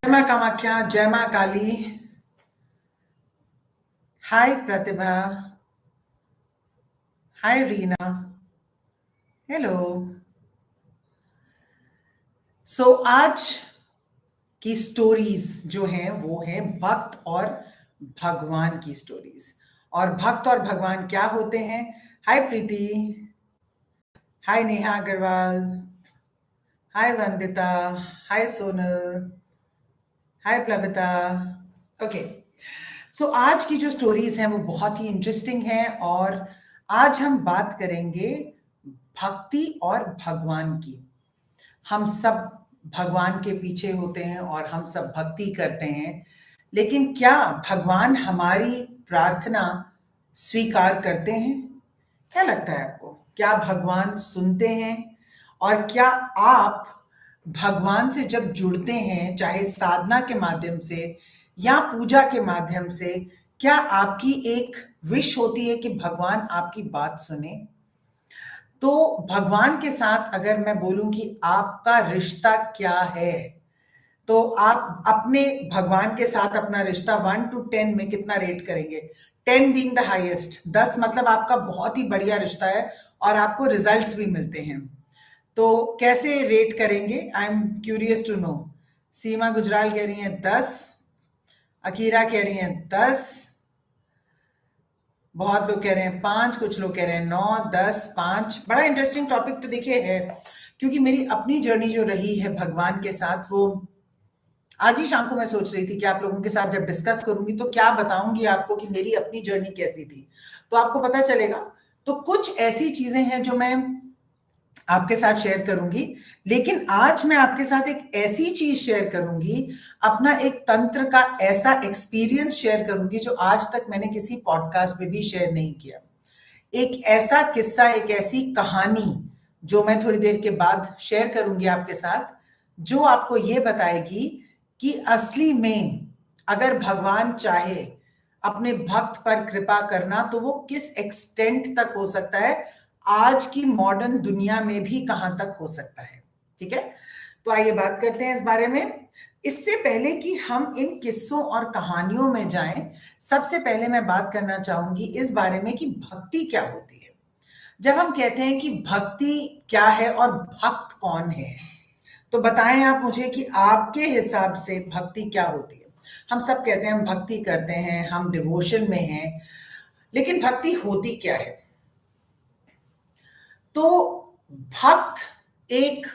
जय माँ कामाख्या, जय माँ काली। हाय प्रतिभा, हाय रीना, हेलो। आज की स्टोरीज जो हैं वो हैं भक्त और भगवान की स्टोरीज। और भक्त और भगवान क्या होते हैं? हाय प्रीति, हाय नेहा अग्रवाल, हाय वंदिता, हाय सोनल, हाय प्लबिता। ओके, आज की जो स्टोरीज हैं वो बहुत ही इंटरेस्टिंग हैं और आज हम बात करेंगे भक्ति और भगवान की। हम सब भगवान के पीछे होते हैं और हम सब भक्ति करते हैं, लेकिन क्या भगवान हमारी प्रार्थना स्वीकार करते हैं? क्या लगता है आपको? क्या भगवान सुनते हैं? और क्या आप भगवान से जब जुड़ते हैं, चाहे साधना के माध्यम से या पूजा के माध्यम से, क्या आपकी एक विश होती है कि भगवान आपकी बात सुने? तो भगवान के साथ अगर मैं बोलूं कि आपका रिश्ता क्या है, तो आप अपने भगवान के साथ अपना रिश्ता 1 to 10 में कितना रेट करेंगे? 10 बीइंग द हाईएस्ट, 10 मतलब आपका बहुत ही बढ़िया रिश्ता है और आपको रिजल्ट्स भी मिलते हैं। तो कैसे रेट करेंगे? I am curious to know. Seema Gujral कह रही हैं 10, अकीरा कह रही हैं 10, बहुत लोग कह रहे हैं 5, कुछ लोग कह रहे हैं 9, 10, 5। बड़ा इंटरेस्टिंग टॉपिक तो देखिए है, क्योंकि मेरी अपनी जर्नी जो रही है भगवान के साथ, वो आज ही शाम को मैं सोच रही थी कि आप लोगों के साथ जब डिस्कस करूंगी तो क्या बताऊंगी आपको कि मेरी अपनी जर्नी कैसी थी, तो आपको पता चलेगा। तो कुछ ऐसी चीजें हैं जो मैं आपके साथ शेयर करूंगी, लेकिन आज मैं आपके साथ एक ऐसी चीज शेयर करूंगी, अपना एक तंत्र का ऐसा एक्सपीरियंस शेयर करूंगी जो आज तक मैंने किसी पॉडकास्ट में भी शेयर नहीं किया। एक ऐसा किस्सा, एक ऐसी कहानी जो मैं थोड़ी देर के बाद शेयर करूंगी आपके साथ, जो आपको ये बताएगी कि असली में अगर भगवान चाहे अपने भक्त पर कृपा करना तो वो किस एक्सटेंट तक हो सकता है, आज की मॉडर्न दुनिया में भी कहां तक हो सकता है। ठीक है, तो आइए बात करते हैं इस बारे में। इससे पहले कि हम इन किस्सों और कहानियों में जाएं, सबसे पहले मैं बात करना चाहूंगी इस बारे में कि भक्ति क्या होती है। जब हम कहते हैं कि भक्ति क्या है और भक्त कौन है, तो बताएं आप मुझे कि आपके हिसाब से भक्ति क्या होती है। हम सब कहते हैं हम भक्ति करते हैं, हम डिवोशन में हैं, लेकिन भक्ति होती क्या है? तो भक्त एक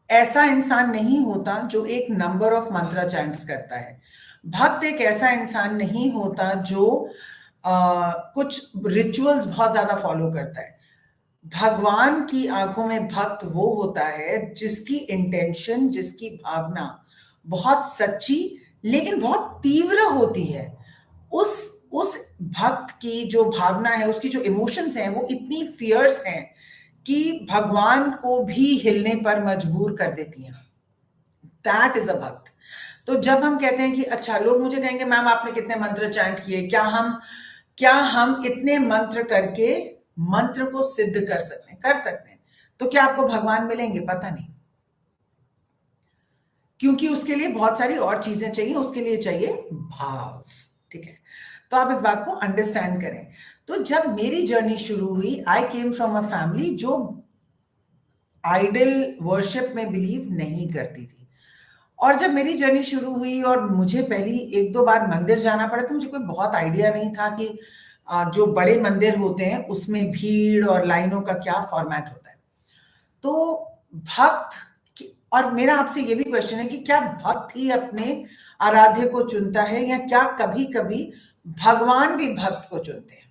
ऐसा इंसान नहीं होता जो एक नंबर ऑफ मंत्रा चैंट्स करता है। भक्त एक ऐसा इंसान नहीं होता जो कुछ रिचुअल्स बहुत ज्यादा फॉलो करता है। भगवान की आंखों में भक्त वो होता है जिसकी इंटेंशन, जिसकी भावना बहुत सच्ची लेकिन बहुत तीव्र होती है। उस भक्त की जो भावना है, उसकी जो इमोशंस हैं, वो इतनी फियर्स हैं कि भगवान को भी हिलने पर मजबूर कर देती हैं। दैट इज अ भक्त। तो जब हम कहते हैं कि अच्छा, लोग मुझे कहेंगे मैम आपने कितने मंत्र चैंट किए, क्या हम इतने मंत्र करके मंत्र को सिद्ध कर सकते हैं? तो क्या आपको भगवान मिलेंगे? पता नहीं, क्योंकि उसके लिए बहुत सारी और चीजें चाहिए। उसके लिए चाहिए भाव। ठीक है, तो आप इस बात को अंडरस्टैंड करें। तो जब मेरी जर्नी शुरू हुई, आई केम फ्रॉम अ फैमिली जो आइडल वर्शिप में बिलीव नहीं करती थी। और जब मेरी जर्नी शुरू हुई और मुझे पहली 1-2 बार मंदिर जाना पड़ा, तो मुझे कोई बहुत आइडिया नहीं था कि जो बड़े मंदिर होते हैं उसमें भीड़ और लाइनों का क्या फॉर्मेट होता है। तो भक्त और मेरा आपसे ये भी क्वेश्चन है कि क्या भक्त ही अपने आराध्य को चुनता है, या क्या कभी कभी भगवान भी भक्त को चुनते हैं?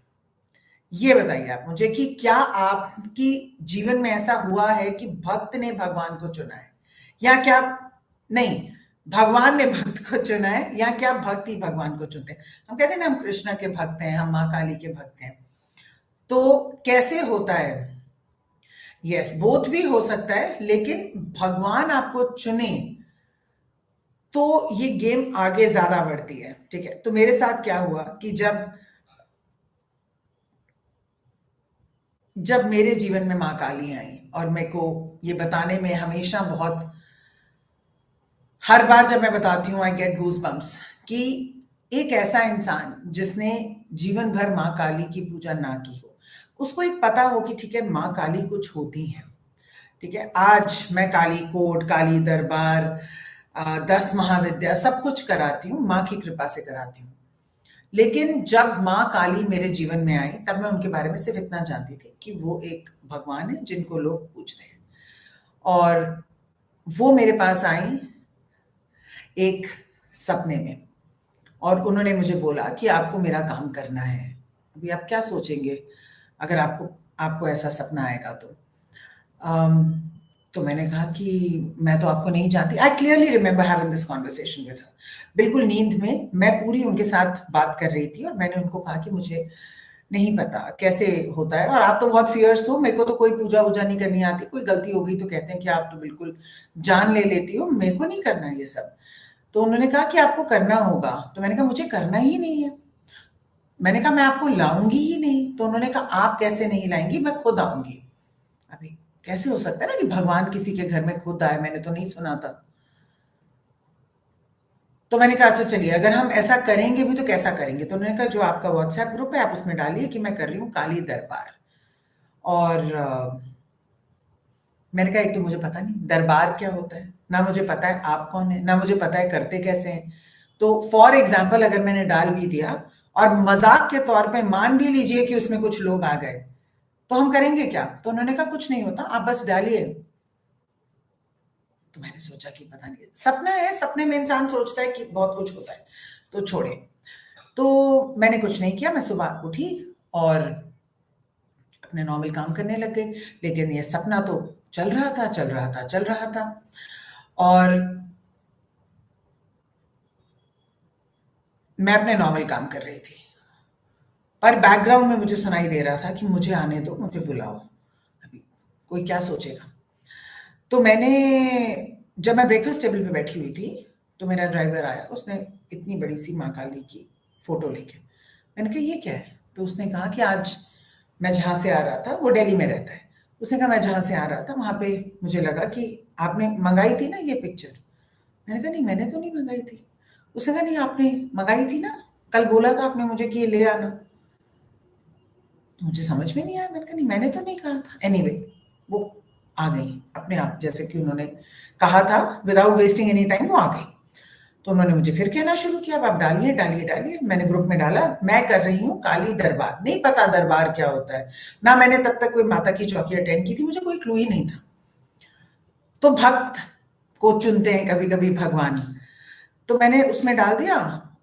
ये बताइए आप मुझे कि क्या आपकी जीवन में ऐसा हुआ है कि भक्त ने भगवान को चुना है, या क्या नहीं, भगवान ने भक्त को चुना है, या क्या भक्त ही भगवान को चुनते हैं? हम कहते हैं ना हम कृष्ण के भक्त हैं, हम माँ काली के भक्त हैं। तो कैसे होता है? यस, बोथ भी हो सकता है, लेकिन भगवान आपको चुने तो ये गेम आगे ज्यादा बढ़ती है। ठीक है, तो मेरे साथ क्या हुआ कि जब जब मेरे जीवन में माँ काली आई और मेरे को ये बताने में हमेशा बहुत हर बार जब मैं बताती हूँ आई गेट गूज बम्प्स कि एक ऐसा इंसान जिसने जीवन भर माँ काली की पूजा ना की हो, उसको एक पता हो कि ठीक है माँ काली कुछ होती हैं, ठीक है। आज मैं काली कोट, काली दरबार, 10 महाविद्या सब कुछ कराती हूँ, माँ की कृपा से कराती हूँ। लेकिन जब माँ काली मेरे जीवन में आई तब मैं उनके बारे में सिर्फ इतना जानती थी कि वो एक भगवान है जिनको लोग पूजते हैं। और वो मेरे पास आई एक सपने में और उन्होंने मुझे बोला कि आपको मेरा काम करना है। अभी आप क्या सोचेंगे अगर आपको आपको ऐसा सपना आएगा तो? अम, तो मैंने कहा कि मैं तो आपको नहीं जानती। I clearly remember having this conversation with her. बिल्कुल नींद में मैं पूरी उनके साथ बात कर रही थी और मैंने उनको कहा कि मुझे नहीं पता कैसे होता है और आप तो बहुत फियर्स हो, मेरे को तो कोई पूजा वूजा नहीं करनी आती, कोई गलती हो गई तो कहते हैं कि आप तो बिल्कुल जान ले लेती हो, मेरे को नहीं करना ये सब। तो उन्होंने कहा कि आपको करना होगा। तो मैंने कहा मुझे करना ही नहीं है। मैंने कहा मैं आपको लाऊंगी ही नहीं। तो उन्होंने कहा आप कैसे नहीं लाएंगी, मैं खुद आऊंगी। अभी कैसे हो सकता है ना कि भगवान किसी के घर में खुद आए, मैंने तो नहीं सुना था। तो मैंने कहा अच्छा चलिए अगर हम ऐसा करेंगे भी तो कैसा करेंगे। तो उन्होंने कहा जो आपका व्हाट्सएप ग्रुप है आप उसमें डालिए कि मैं कर रही हूँ काली दरबार। और मैंने कहा एक तो मुझे पता नहीं दरबार क्या होता है, ना मुझे पता है आप कौन है, ना मुझे पता है करते कैसे हैं। तो फॉर एग्जाम्पल अगर मैंने डाल भी दिया और मजाक के तौर पे मान भी लीजिए कि उसमें कुछ लोग आ गए, तो हम करेंगे क्या? तो उन्होंने कहा कुछ नहीं होता, आप बस डालिए। तो मैंने सोचा कि पता नहीं, सपना है, सपने में इंसान सोचता है कि बहुत कुछ होता है, तो छोड़े। तो मैंने कुछ नहीं किया, मैं सुबह उठी और अपने नॉर्मल काम करने लग गई। लेकिन ये सपना तो चल रहा था, चल रहा था, चल रहा था। और मैं अपने नॉर्मल काम कर रही थी, पर बैकग्राउंड में मुझे सुनाई दे रहा था कि मुझे आने दो, मुझे बुलाओ। अभी कोई क्या सोचेगा। तो मैंने जब मैं ब्रेकफास्ट टेबल पे बैठी हुई थी, तो मेरा ड्राइवर आया, उसने इतनी बड़ी सी माँ काली की फोटो लेके। मैंने कहा ये क्या है? तो उसने कहा कि आज मैं जहाँ से आ रहा था, वो दिल्ली में रहता है। उसने कहा मैं जहाँ से आ रहा था वहाँ पे मुझे लगा कि आपने मंगाई थी ना ये पिक्चर। मैंने कहा नहीं मैंने तो नहीं मंगाई थी। उसने कहा नहीं आपने मंगाई थी ना, कल बोला था आपने मुझे कि ये ले आना। तो मुझे समझ में नहीं आया, मैंने कहा नहीं मैंने तो नहीं कहा था। एनीवे वो आ गई अपने आप, जैसे कि उन्होंने कहा था, विदाउट वेस्टिंग एनी टाइम वो आ गई। तो उन्होंने मुझे फिर कहना शुरू किया, अब आप डालिए डालिए डालिए। मैंने ग्रुप में डाला मैं कर रही हूँ काली दरबार। नहीं पता दरबार क्या होता है, ना मैंने तब तक कोई माता की चौकी अटेंड की थी, मुझे कोई क्लू ही नहीं था। तो भक्त को चुनते हैं कभी कभी भगवान। तो मैंने उसमें डाल दिया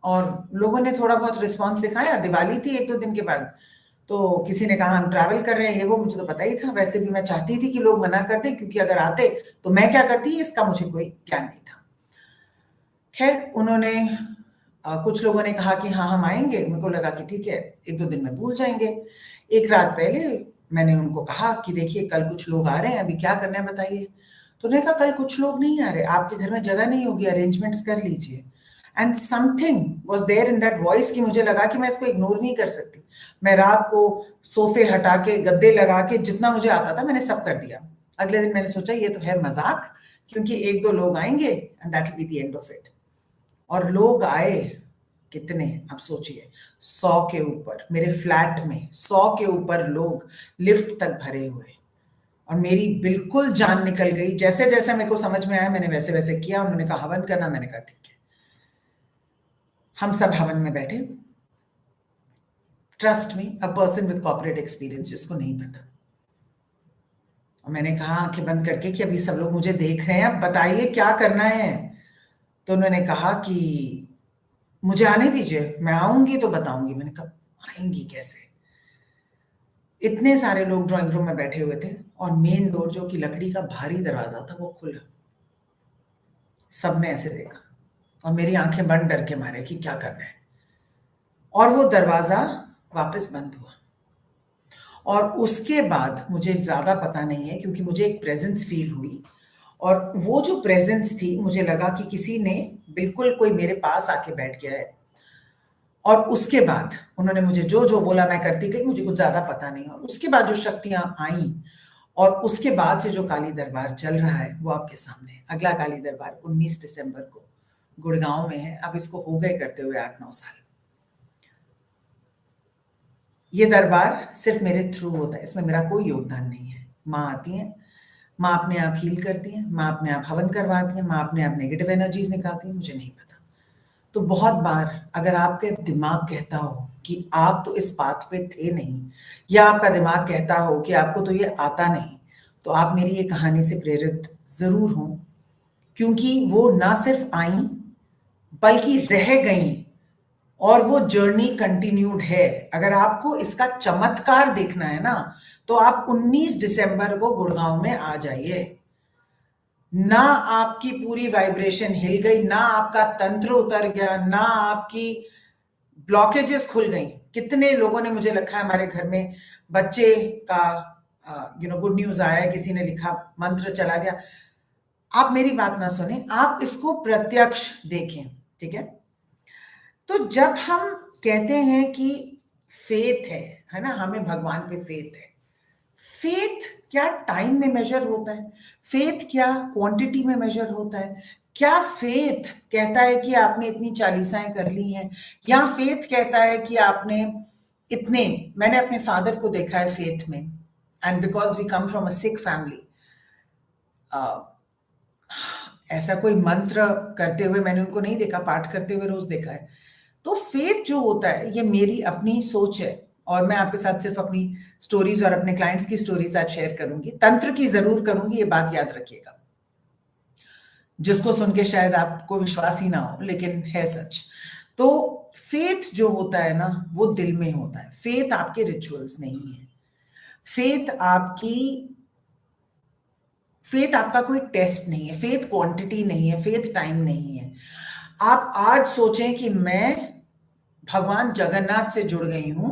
और लोगों ने थोड़ा बहुत रिस्पॉन्स दिखाया। दिवाली थी एक दो दिन के बाद, तो किसी ने कहा हम ट्रैवल कर रहे हैं, ये वो, मुझे तो पता ही था। वैसे भी मैं चाहती थी कि लोग मना कर दें, क्योंकि अगर आते तो मैं क्या करती इसका मुझे कोई ज्ञान नहीं था। खैर उन्होंने कुछ लोगों ने कहा कि हाँ हम आएंगे। मेरे को लगा कि ठीक है एक दो दिन में भूल जाएंगे। एक रात पहले मैंने उनको कहा कि देखिए कल कुछ लोग आ रहे हैं, अभी क्या करना है बताइए। तो उन्होंने कहा कल कुछ लोग नहीं आ रहे, आपके घर में जगह नहीं होगी, अरेंजमेंट्स कर लीजिए। And something was there in that voice कि मुझे लगा कि मैं इसको इग्नोर नहीं कर सकती। मैं रात को सोफे हटा के गद्दे लगा के जितना मुझे आता था मैंने सब कर दिया। अगले दिन मैंने सोचा ये तो है मजाक, क्योंकि एक दो लोग आएंगे and that will be the end of it. और लोग आए कितने, आप सोचिए, 100 के ऊपर। मेरे फ्लैट में 100 के ऊपर लोग, लिफ्ट तक भरे हुए। और मेरी बिल्कुल जान निकल गई। जैसे जैसे मेरे को समझ में आया मैंने वैसे वैसे किया। उन्होंने कहा हवन करना, मैंने कहा ठीक है। हम सब हवन में बैठे। Trust me, a person with corporate experience, जिसको नहीं पता। और मैंने कहा आंखें बंद करके कि अभी सब लोग मुझे देख रहे हैं, अब बताइए क्या करना है। तो उन्होंने कहा कि मुझे आने दीजिए, मैं आऊंगी तो बताऊंगी। मैंने कहा आएंगी कैसे? इतने सारे लोग ड्राइंग रूम में बैठे हुए थे और मेन डोर जो कि लकड़ी का भारी दरवाजा था वो खुला। सबने ऐसे देखा और मेरी आंखें बंद डर के मारे कि क्या करना है। और वो दरवाजा वापस बंद हुआ। और उसके बाद मुझे ज्यादा पता नहीं है, क्योंकि मुझे एक प्रेजेंस फील हुई। और वो जो प्रेजेंस थी, मुझे लगा कि किसी ने बिल्कुल कोई मेरे पास आके बैठ गया है। और उसके बाद उन्होंने मुझे जो जो बोला मैं करती गई, मुझे कुछ ज्यादा पता नहीं। और उसके बाद जो शक्तियां आई और उसके बाद से जो काली दरबार चल रहा है वो आपके सामने है। अगला काली दरबार 19 दिसंबर को गुड़गांव में है। अब इसको हो गए करते हुए 8-9 साल। ये दरबार सिर्फ मेरे थ्रू होता है, इसमें मेरा कोई योगदान नहीं है। माँ आती हैं, माँ अपने आप हील करती हैं, माँ अपने आप हवन करवाती हैं, माँ अपने आप नेगेटिव एनर्जीज निकालती हैं, मुझे नहीं पता। तो बहुत बार अगर आपके दिमाग कहता हो कि आप तो इस बात पे थे नहीं, या आपका दिमाग कहता हो कि आपको तो ये आता नहीं, तो आप मेरी ये कहानी से प्रेरित ज़रूर हों, क्योंकि वो ना सिर्फ आई बल्कि रह गई और वो जर्नी कंटिन्यूड है। अगर आपको इसका चमत्कार देखना है ना, तो आप 19 दिसंबर को गुड़गांव में आ जाइए। ना आपकी पूरी वाइब्रेशन हिल गई, ना आपका तंत्र उतर गया, ना आपकी ब्लॉकेजेस खुल गई। कितने लोगों ने मुझे लिखा है, हमारे घर में बच्चे का गुड न्यूज आया है, किसी ने लिखा मंत्र चला गया। आप मेरी बात ना सुने, आप इसको प्रत्यक्ष देखें, ठीक है? तो जब हम कहते हैं कि फेथ है ना, हमें भगवान पे फेथ है। फेथ क्या टाइम में मेजर होता है? फेथ क्या क्वांटिटी में मेजर होता है? क्या फेथ कहता है कि आपने इतनी चालीसाएं कर ली हैं, या फेथ कहता है कि आपने इतने, मैंने अपने फादर को देखा है फेथ में, and because we come from a Sikh family, ऐसा कोई मंत्र करते हुए मैंने उनको नहीं देखा, पाठ करते हुए रोज देखा है। तो फेथ जो होता है, ये मेरी अपनी सोच है, और मैं आपके साथ सिर्फ अपनी स्टोरीज और अपने क्लाइंट्स की स्टोरीज आज शेयर करूंगी, तंत्र की जरूर करूंगी, ये बात याद रखिएगा, जिसको सुन के शायद आपको विश्वास ही ना हो, लेकिन है सच। तो फेथ जो होता है ना, वो दिल में होता है। फेथ आपके रिचुअल्स नहीं है। फेथ आपका कोई टेस्ट नहीं है, फेथ क्वांटिटी नहीं है, फेथ टाइम नहीं है। आप आज सोचें कि मैं भगवान जगन्नाथ से जुड़ गई हूं।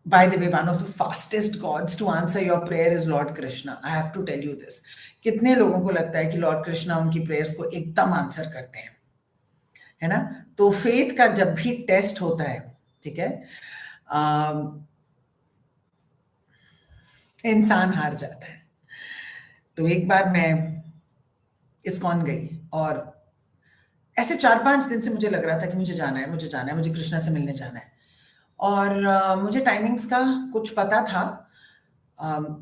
By the way, one of the fastest gods to answer your prayer is Lord Krishna. I have to tell you this. कितने लोगों को लगता है कि लॉर्ड कृष्णा उनकी प्रेयर्स को एकदम आंसर करते हैं, है ना? तो फेथ का जब भी टेस्ट होता है, ठीक है, इंसान हार जाता है। तो एक बार मैं इस्कॉन गई, और ऐसे 4-5 दिन से मुझे लग रहा था कि मुझे जाना है, मुझे जाना है, मुझे कृष्णा से मिलने जाना है। और मुझे टाइमिंग्स का कुछ पता था,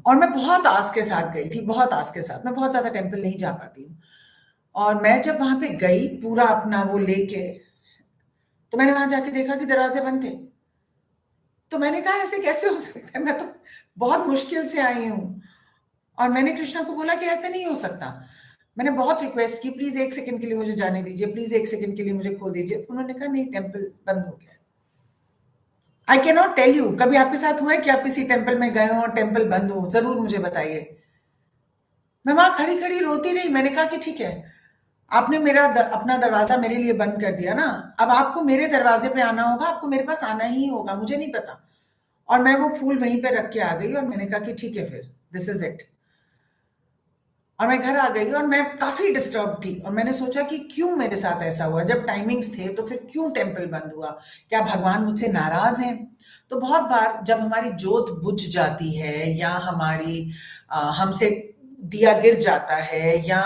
और मैं बहुत आस के साथ गई थी, बहुत आस के साथ। मैं बहुत ज़्यादा टेम्पल नहीं जा पाती हूँ, और मैं जब वहाँ पे गई पूरा अपना वो लेके, तो मैंने वहाँ जाके देखा कि दरवाजे बंद थे। तो मैंने कहा ऐसे कैसे हो सकता है, मैं तो बहुत मुश्किल से आई हूँ। और मैंने कृष्णा को बोला कि ऐसे नहीं हो सकता। मैंने बहुत रिक्वेस्ट की, प्लीज 1 सेकंड के लिए मुझे जाने दीजिए, प्लीज 1 सेकंड के लिए मुझे खोल दीजिए। उन्होंने कहा नहीं, टेम्पल बंद हो गया है। I can not tell you, कभी आपके साथ हुआ है कि आप किसी टेम्पल में गए हो और टेम्पल बंद हो? जरूर मुझे बताइए। मैं वहां खड़ी खड़ी रोती रही। मैंने कहा कि ठीक है, आपने अपना दरवाजा मेरे लिए बंद कर दिया ना, अब आपको मेरे दरवाजे पे आना होगा, आपको मेरे पास आना ही होगा, मुझे नहीं पता। और मैं वो फूल वहीं पे रख के आ गई, और मैंने कहा कि ठीक है, फिर दिस इज इट। और मैं घर आ गई, और मैं काफी डिस्टर्ब थी, और मैंने सोचा कि क्यों मेरे साथ ऐसा हुआ, जब टाइमिंग्स थे तो फिर क्यों टेम्पल बंद हुआ? क्या भगवान मुझसे नाराज हैं? तो बहुत बार जब हमारी जोत बुझ जाती है, या हमसे दिया गिर जाता है, या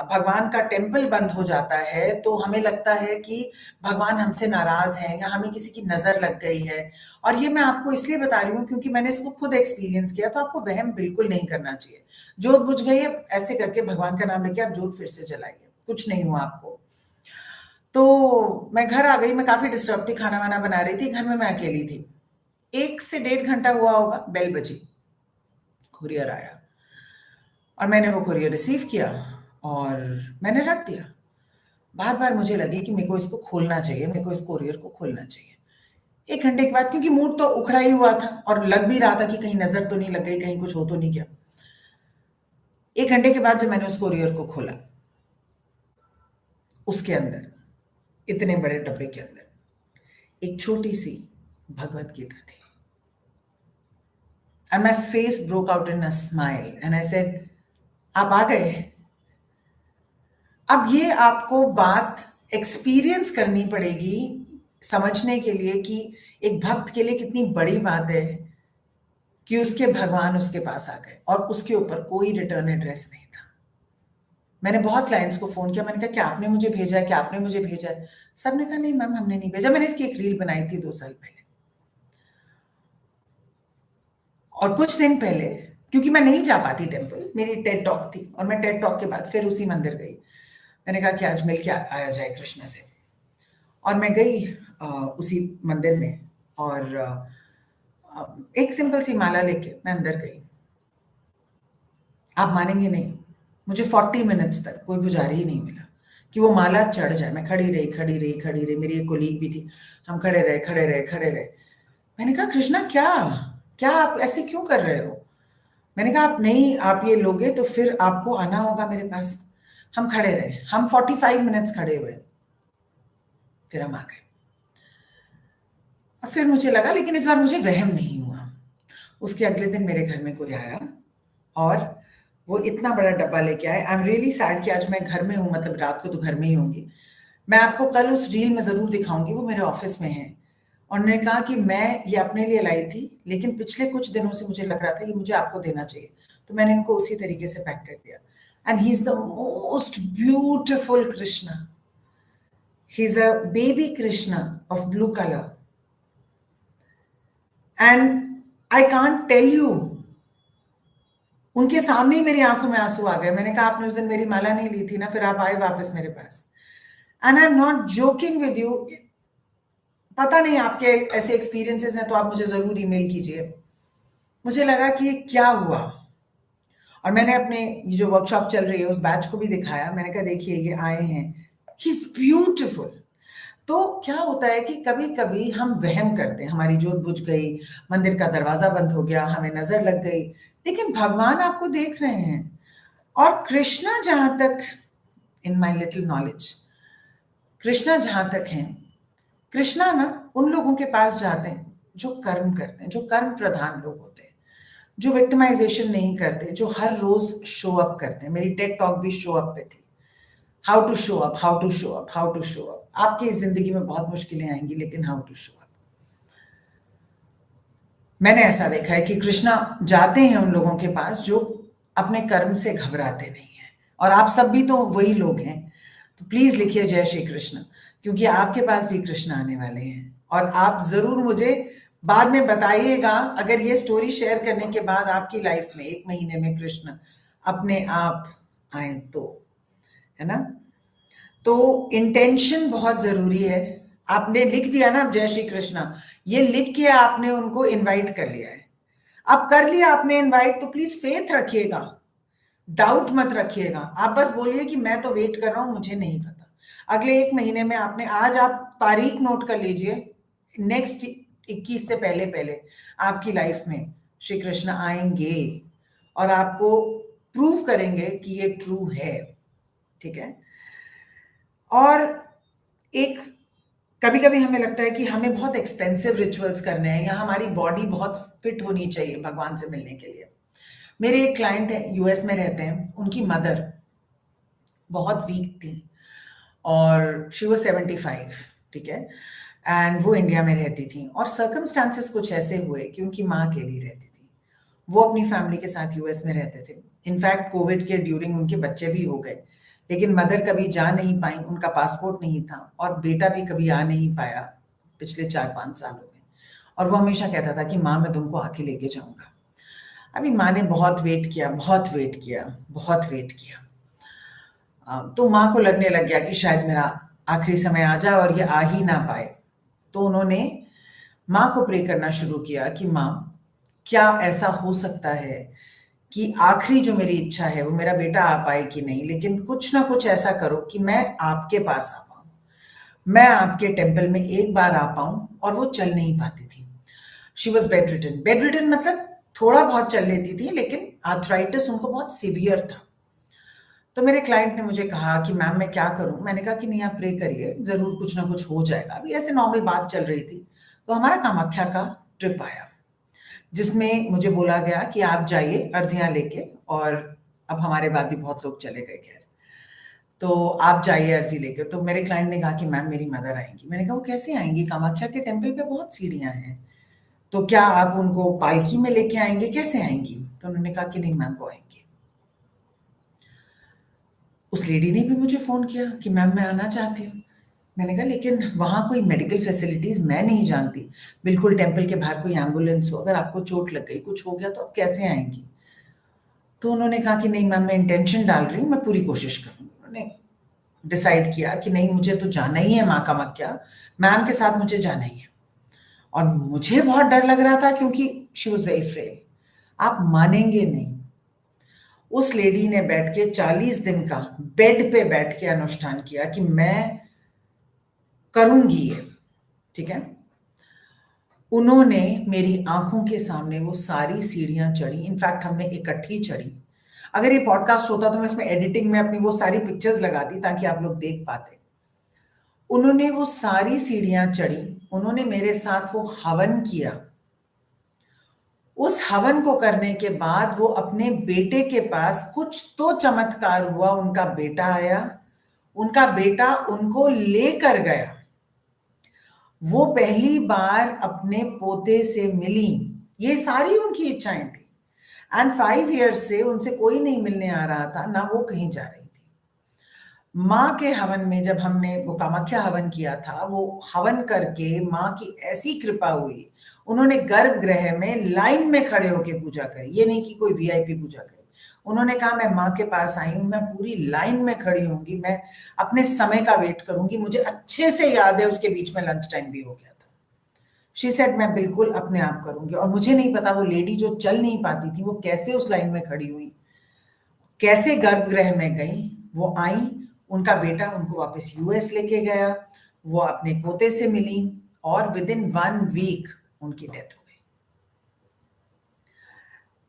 भगवान का टेम्पल बंद हो जाता है, तो हमें लगता है कि भगवान हमसे नाराज हैं, या हमें किसी की नजर लग गई है। और ये मैं आपको इसलिए बता रही हूँ क्योंकि मैंने इसको खुद एक्सपीरियंस किया। तो आपको वहम बिल्कुल नहीं करना चाहिए। जोत बुझ गई है, ऐसे करके भगवान का नाम लेके आप जोत फिर से जलाइए, कुछ नहीं हुआ आपको। तो मैं घर आ गई, मैं काफी डिस्टर्ब थी, खाना वाना बना रही थी, घर में मैं अकेली थी। 1 से 1.5 घंटा हुआ होगा, बेल बजी, कुरियर आया, और मैंने वो कुरियर रिसीव किया और मैंने रख दिया। बार बार मुझे लगी कि मेरे को इसको खोलना चाहिए, मेरे को इस कुरियर को खोलना चाहिए। 1 घंटे के बाद, क्योंकि मूड तो उखड़ा ही हुआ था और लग भी रहा था कि कहीं नजर तो नहीं लग गई, कहीं कुछ हो तो नहीं गया। 1 घंटे के बाद जब मैंने उस कुरियर को खोला, उसके अंदर, इतने बड़े डब्बे के अंदर, एक छोटी सी भगवत गीता थी। And my face broke out in a smile and I said, आप आ गए। अब ये आपको बात एक्सपीरियंस करनी पड़ेगी समझने के लिए कि एक भक्त के लिए कितनी बड़ी बात है कि उसके भगवान उसके पास आ गए और उसके ऊपर कोई रिटर्न एड्रेस नहीं था। मैंने बहुत क्लाइंट्स को फ़ोन किया, मैंने कहा क्या आपने मुझे भेजा है, क्या आपने मुझे भेजा है? सबने कहा नहीं मैम हमने नहीं भेजा। मैंने इसकी एक रील बनाई थी 2 साल पहले। और कुछ दिन पहले, क्योंकि मैं नहीं जा पाती टेम्पल, मेरी टेड टॉक थी और मैं टेड टॉक के बाद फिर उसी मंदिर गई। मैंने कहा कि आज मिल के आया जाए कृष्ण से। और मैं गई उसी मंदिर में और एक सिंपल सी माला लेके मैं अंदर गई। आप मानेंगे नहीं, मुझे 40 मिनट्स तक कोई पुजारी ही नहीं मिला कि वो माला चढ़ जाए। मैं खड़ी रही, खड़ी रही, खड़ी रही, मेरी एक कोलीग भी थी, हम खड़े रहे, खड़े रहे, खड़े रहे। मैंने कहा कृष्णा क्या क्या आप ऐसे क्यों कर रहे हो? मैंने कहा आप नहीं, आप ये लोगे तो फिर आपको आना होगा मेरे पास। हम खड़े रहे, हम 45 मिनट्स खड़े हुए, फिर हम आ गए। और फिर मुझे लगा, लेकिन इस बार मुझे वहम नहीं हुआ। उसके अगले दिन मेरे घर में कोई आया और वो इतना बड़ा डब्बा लेके आए। आई एम रियली सैड कि आज मैं घर में हूँ, मतलब रात को तो घर में ही होंगी। मैं आपको कल उस रील में ज़रूर दिखाऊंगी, वो मेरे ऑफिस में है। और उन्होंने कहा कि मैं ये अपने लिए लाई थी, लेकिन पिछले कुछ दिनों से मुझे लग रहा था कि मुझे आपको देना चाहिए, तो मैंने इनको उसी तरीके से पैक कर दिया। And he is the most beautiful Krishna. He is a baby Krishna of blue colour and I can't tell you, उनके सामने ही मेरी आंखों में आंसू आ गए। मैंने कहा आपने उस दिन मेरी माला नहीं ली थी ना, फिर आप आए वापस मेरे पास। And I am not joking with you. पता नहीं आपके ऐसे एक्सपीरियंसेस हैं तो आप मुझे जरूर ईमेल कीजिए। मुझे लगा कि ये क्या हुआ। और मैंने अपने ये जो वर्कशॉप चल रही है उस बैच को भी दिखाया। मैंने कहा देखिए ये आए हैं, ही इज ब्यूटिफुल। तो क्या होता है कि कभी कभी हम वहम करते हैं, हमारी जोत बुझ गई, मंदिर का दरवाजा बंद हो गया, हमें नजर लग गई, लेकिन भगवान आपको देख रहे हैं। और कृष्णा जहां तक, इन माई लिटिल नॉलेज, कृष्णा जहां तक है, कृष्णा ना उन लोगों के पास जाते हैं जो कर्म करते हैं, जो कर्म प्रधान लोग होते हैं, जो विक्टिमाइजेशन नहीं करते, जो हर रोज शो अप करते हैं। मेरी टेड टॉक भी शो अप पे थी। How to show up, how to show up, how to show up. आपकी जिंदगी में बहुत मुश्किलें आएंगी, लेकिन हाउ टू शो अप। मैंने ऐसा देखा है कि कृष्णा जाते हैं उन लोगों के पास जो अपने कर्म से घबराते नहीं हैं। और आप सब भी तो वही लोग हैं। तो प्लीज लिखिए जय श्री कृष्ण, क्योंकि आपके पास भी कृष्ण आने वाले हैं। और आप जरूर मुझे बाद में बताइएगा, अगर ये स्टोरी शेयर करने के बाद आपकी लाइफ में 1 महीने में कृष्ण अपने आप आए तो, है ना? तो इंटेंशन बहुत जरूरी है। आपने लिख दिया ना अब जय श्री कृष्णा, ये लिख के आपने उनको इनवाइट कर लिया है। अब कर लिया आपने इनवाइट, तो प्लीज फेथ रखिएगा, डाउट मत रखिएगा। आप बस बोलिए कि मैं तो वेट कर रहा हूं, मुझे नहीं पता। अगले 1 महीने में आपने, आज आप तारीख नोट कर लीजिए, नेक्स्ट 21 से पहले पहले आपकी लाइफ में श्री कृष्ण आएंगे और आपको प्रूव करेंगे कि ये ट्रू है। ठीक है? और एक, कभी कभी हमें लगता है कि हमें बहुत एक्सपेंसिव रिचुअल्स करने हैं या हमारी बॉडी बहुत फिट होनी चाहिए भगवान से मिलने के लिए। मेरे एक क्लाइंट है, यूएस में रहते हैं, उनकी मदर बहुत वीक थी और शी वाज 75। ठीक है? एंड वो इंडिया में रहती थी और सर्कमस्टांसेस कुछ ऐसे हुए कि उनकी माँ अकेली रहती थी। वो अपनी फैमिली के साथ यूएस में रहते थे। इनफैक्ट कोविड के ड्यूरिंग उनके बच्चे भी हो गए, लेकिन मदर कभी जा नहीं पाई, उनका पासपोर्ट नहीं था और बेटा भी कभी आ नहीं पाया पिछले 4-5 सालों में। और वो हमेशा कहता था कि माँ मैं तुमको आके लेके जाऊंगा। अभी माँ ने बहुत वेट किया, बहुत वेट किया, बहुत वेट किया। तो माँ को लगने लग गया कि शायद मेरा आखिरी समय आ जाए और ये आ ही ना पाए। तो उन्होंने माँ को प्रे करना शुरू किया कि माँ क्या ऐसा हो सकता है कि आखिरी जो मेरी इच्छा है वो मेरा बेटा आ पाए कि नहीं, लेकिन कुछ ना कुछ ऐसा करो कि मैं आपके पास आ पाऊं, मैं आपके टेम्पल में एक बार आ पाऊं। और वो चल नहीं पाती थी। She was bedridden. Bedridden मतलब थोड़ा बहुत चल लेती थी, लेकिन आर्थराइटिस उनको बहुत सीवियर था। तो मेरे क्लाइंट ने मुझे कहा कि मैम मैं क्या करूं? मैंने कहा कि नहीं आप प्रे करिए, जरूर कुछ ना कुछ हो जाएगा। अभी ऐसे नॉर्मल बात चल रही थी, तो हमारा कामाख्या का ट्रिप आया, जिसमें मुझे बोला गया कि आप जाइए अर्जियां लेके। और अब हमारे बाद भी बहुत लोग चले गए, खैर। तो आप जाइए अर्जी लेके। तो मेरे क्लाइंट ने कहा कि मैम मेरी मदर आएंगी। मैंने कहा वो कैसे आएंगी? कामाख्या के टेम्पल पे बहुत सीढ़ियां हैं। तो क्या आप उनको पालकी में लेके आएंगे, कैसे आएंगी? तो उन्होंने कहा कि नहीं मैम वो आएंगे। उस लेडी ने भी मुझे फ़ोन किया कि मैम मैं आना चाहती हूँ। मैंने कहा लेकिन वहाँ कोई मेडिकल फैसिलिटीज़ मैं नहीं जानती। बिल्कुल टेम्पल के बाहर कोई एम्बुलेंस हो, अगर आपको चोट लग गई, कुछ हो गया तो आप कैसे आएँगी? तो उन्होंने कहा कि नहीं मैम मैं इंटेंशन डाल रही हूँ, मैं पूरी कोशिश करूँगी। उन्होंने डिसाइड किया कि नहीं मुझे तो जाना ही है माँ कामाख्या, मैम के साथ मुझे जाना ही है। और मुझे बहुत डर लग रहा था क्योंकि शी वाज़ वेरी फ्रेल। आप मानेंगे नहीं, उस लेडी ने बैठ के 40 दिन का बेड पे बैठ के अनुष्ठान किया कि मैं करूँगी ये, ठीक है? उन्होंने मेरी आँखों के सामने वो सारी सीढ़ियाँ चढ़ी, इनफैक्ट हमने इकट्ठी चढ़ी। अगर ये पॉडकास्ट होता तो मैं इसमें एडिटिंग में अपनी वो सारी पिक्चर्स लगाती ताकि आप लोग देख पाते। उन्होंने वो सारी सीढ़ियाँ चढ़ी, उन्होंने मेरे साथ वो हवन किया। उस हवन को करने के बाद वो अपने बेटे के पास, कुछ तो चमत्कार हुआ, उनका बेटा आया, उनका बेटा उनको लेकर गया। वो पहली बार अपने पोते से मिली, ये सारी उनकी इच्छाएं थी। एंड 5 इयर्स से उनसे कोई नहीं मिलने आ रहा था, ना वो कहीं जा रही थी। माँ के हवन में जब हमने वो कामाख्या हवन किया था, वो हवन करके माँ की ऐसी कृपा हुई, उन्होंने गर्भगृह में लाइन में खड़े होकर पूजा करी। ये नहीं कि कोई वीआईपी पूजा करी। उन्होंने कहा मैं माँ के पास आई हूँ, मैं पूरी लाइन में खड़ी होंगी, मैं अपने समय का वेट करूंगी। मुझे अच्छे से याद है उसके बीच में लंच टाइम भी हो गया था। शी सेड मैं बिल्कुल अपने आप करूंगी। और मुझे नहीं पता वो लेडी जो चल नहीं पाती थी वो कैसे उस लाइन में खड़ी हुई, कैसे गर्भगृह में गई। वो आई, उनका बेटा उनको वापस यूएस लेके गया, वो अपने पोते से मिली और विद इन 1 वीक उनकी डेथ हो गई।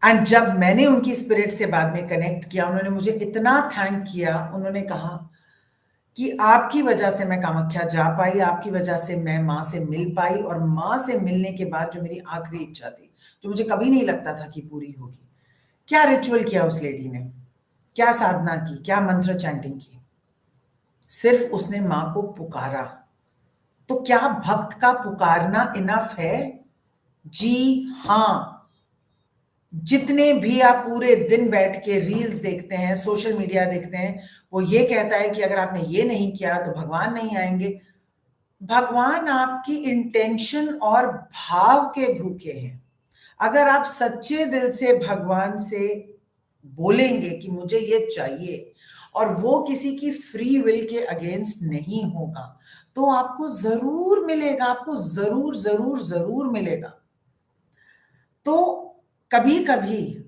एंड जब मैंने उनकी स्पिरिट से बाद में कनेक्ट किया, उन्होंने मुझे इतना थैंक किया। उन्होंने कहा कि आपकी वजह से मैं कामाख्या जा पाई, आपकी वजह से मैं माँ से मिल पाई, और माँ से मिलने के बाद जो मेरी आखिरी इच्छा थी, जो मुझे कभी नहीं लगता था कि पूरी होगी। क्या रिचुअल किया उस लेडी ने, क्या साधना की, क्या मंत्र चैंटिंग की, सिर्फ उसने माँ को पुकारा। तो क्या भक्त का पुकारना इनफ है? जी हाँ। जितने भी आप पूरे दिन बैठ के रील्स देखते हैं, सोशल मीडिया देखते हैं, वो ये कहता है कि अगर आपने ये नहीं किया तो भगवान नहीं आएंगे। भगवान आपकी इंटेंशन और भाव के भूखे हैं। अगर आप सच्चे दिल से भगवान से बोलेंगे कि मुझे ये चाहिए, और वो किसी की फ्री विल के अगेंस्ट नहीं होगा, तो आपको जरूर मिलेगा, आपको जरूर जरूर जरूर मिलेगा। तो कभी कभी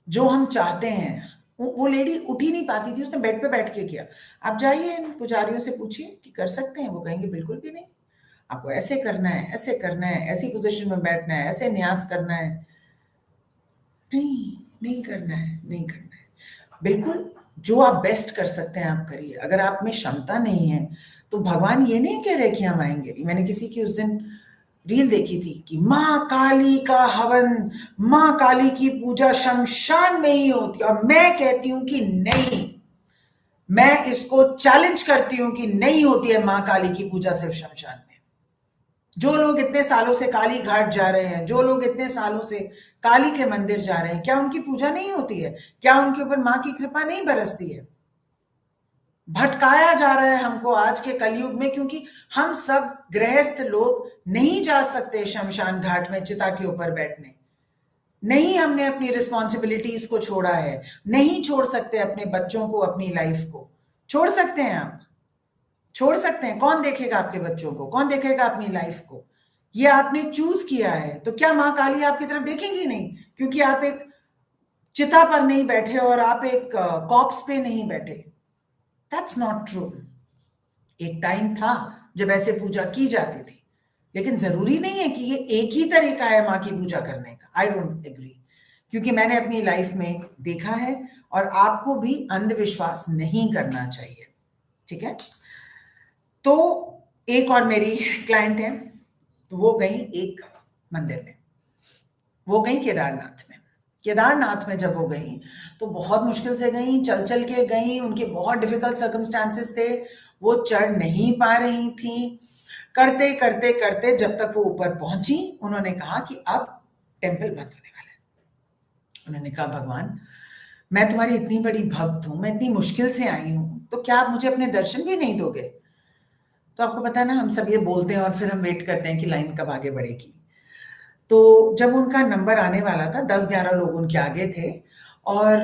जो हम चाहते हैं, वो लेडी उठ ही नहीं पाती थी, उसने बेड पे बैठ के किया। आप जाइए इन पुजारियों से पूछिए कि कर सकते हैं, वो कहेंगे बिल्कुल भी नहीं, आपको ऐसे करना है, ऐसे करना है, ऐसी पोजीशन में बैठना है, ऐसे न्यास करना है। नहीं, नहीं करना है, नहीं करना है। बिल्कुल जो आप बेस्ट कर सकते हैं आप करिए। अगर आप में क्षमता नहीं है तो भगवान ये नहीं कह रहे कि हम आएंगे। मैंने किसी की उस दिन रील देखी थी कि माँ काली का हवन, माँ काली की पूजा शमशान में ही होती है, और मैं कहती हूं कि नहीं, मैं इसको चैलेंज करती हूं कि नहीं होती है माँ काली की पूजा सिर्फ शमशान में। जो लोग इतने सालों से काली घाट जा रहे हैं, जो लोग इतने सालों से काली के मंदिर जा रहे हैं, क्या उनकी पूजा नहीं होती है? क्या उनके ऊपर माँ की कृपा नहीं बरसती है? भटकाया जा रहा है हमको आज के कलयुग में, क्योंकि हम सब गृहस्थ लोग नहीं जा सकते शमशान घाट में चिता के ऊपर बैठने। नहीं, हमने अपनी रिस्पॉन्सिबिलिटीज को छोड़ा है। नहीं छोड़ सकते अपने बच्चों को, अपनी लाइफ को। छोड़ सकते हैं आप, छोड़ सकते हैं। कौन देखेगा आपके बच्चों को, कौन देखेगा अपनी लाइफ को? ये आपने चूज किया है, तो क्या माँ काली आपकी तरफ देखेंगी नहीं? क्योंकि आप एक चिता पर नहीं बैठे और आप एक कॉप्स पे नहीं बैठे। That's not true. एक टाइम था जब ऐसे पूजा की जाती थी, लेकिन जरूरी नहीं है कि ये एक ही तरीका है माँ की पूजा करने का। आई डोंट एग्री, क्योंकि मैंने अपनी लाइफ में देखा है, और आपको भी अंधविश्वास नहीं करना चाहिए, ठीक है? तो एक और मेरी क्लाइंट है, तो वो गई एक मंदिर में, वो गई केदारनाथ में। केदारनाथ में जब वो गई तो बहुत मुश्किल से गई, चल चल के गई, उनके बहुत डिफिकल्ट सर्कमस्टांसेस थे, वो चढ़ नहीं पा रही थी। करते करते करते जब तक वो ऊपर पहुंची, उन्होंने कहा कि अब टेम्पल बंद होने वाला है। उन्होंने कहा, भगवान, मैं तुम्हारी इतनी बड़ी भक्त हूं, मैं इतनी मुश्किल से आई हूं, तो क्या आप मुझे अपने दर्शन भी नहीं दोगे? तो आपको पता है ना, हम सब ये बोलते हैं और फिर हम वेट करते हैं कि लाइन कब आगे बढ़ेगी। तो जब उनका नंबर आने वाला था, 10-11 लोग उनके आगे थे, और